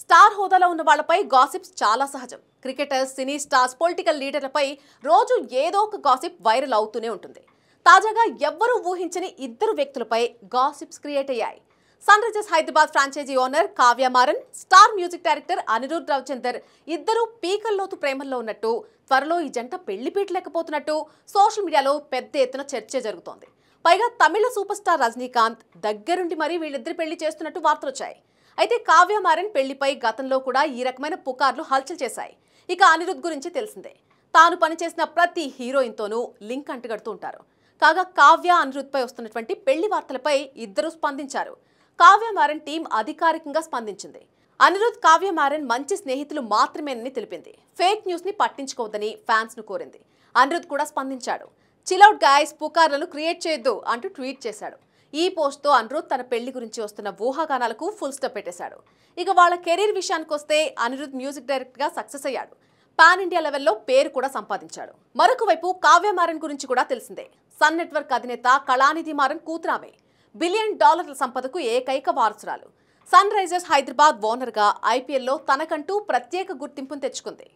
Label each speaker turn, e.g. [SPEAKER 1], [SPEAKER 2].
[SPEAKER 1] Star హోదాలో ఉన్న వాళ్ళపై గాసిప్స్ చాలా సహజం. క్రికెటర్స్, సినీ స్టార్స్, పొలిటికల్ లీడర్లపై రోజు ఏదో ఒక గాసిప్ వైరల్ అవుతూనే ఉంటుంది. తాజాగా ఎవ్వరూ ఊహించని ఇద్దరు వ్యక్తులపై గాసిప్స్ క్రియేట్ అయ్యాయి. Sunrisers Hyderabad franchise owner Kavya Maran, star music director Anirudh Ravichander ఇద్దరు పీకల్లోతు ప్రేమల్లో ఉన్నట్టు, త్వరలో ఈ జంట పెళ్లి పీటలేకపోతున్నట్టు సోషల్ మీడియాలో పెద్ద ఎత్తున చర్చ జరుగుతోంది. పైగా తమిళ సూపర్ స్టార్ రజనీకాంత్ దగ్గరుండి మరీ వీళ్ళిద్దరు పెళ్లి చేస్తున్నట్టు వార్తలొచ్చాయి. అయితే కావ్య మారన్ పెళ్లిపై గతంలో కూడా ఈ రకమైన పుకార్లు హల్చల్ చేశాయి. ఇక అనిరుద్ గురించి తెలిసిందే. తాను పనిచేసిన ప్రతి హీరోయిన్తోనూ లింక్ అంటగడుతూ ఉంటారు. కాగా కావ్య అనిరుద్పై వస్తున్నటువంటి పెళ్లి వార్తలపై ఇద్దరు స్పందించారు. కావ్య మారన్ టీం అధికారికంగా స్పందించింది. అనిరుద్, కావ్య మారన్ మంచి స్నేహితులు మాత్రమేనని తెలిపింది. ఫేక్ న్యూస్ ని పట్టించుకోవద్దని ఫ్యాన్స్ ను కోరింది. అనిరుద్ కూడా స్పందించాడు. చిల్అవుట్ గైస్, పుకార్లను క్రియేట్ చేయొద్దు అంటూ ట్వీట్ చేశాడు. ఈ పోస్ట్ తో అనిరుద్ తన పెళ్లి గురించి వస్తున్న ఊహాగానాలకు ఫుల్ స్టాప్ పెట్టేశాడు. ఇక వాళ్ళ కెరీర్ విషయానికి వస్తే అనిరుద్ మ్యూజిక్ డైరెక్టర్ గా సక్సెస్ అయ్యాడు. పాన్ ఇండియా లెవెల్లో పేరు కూడా సంపాదించాడు. మరొక వైపు కావ్య మారన్ గురించి కూడా తెలిసిందే. సన్ నెట్వర్క్ అధినేత కళానిధి మారన్ కూతురామె. $1 బిలియన్ సంపదకు ఏకైక వారసురాలు. సన్ రైజర్స్ హైదరాబాద్ ఓనర్ గా IPL లో తనకంటూ ప్రత్యేక గుర్తింపును తెచ్చుకుంది.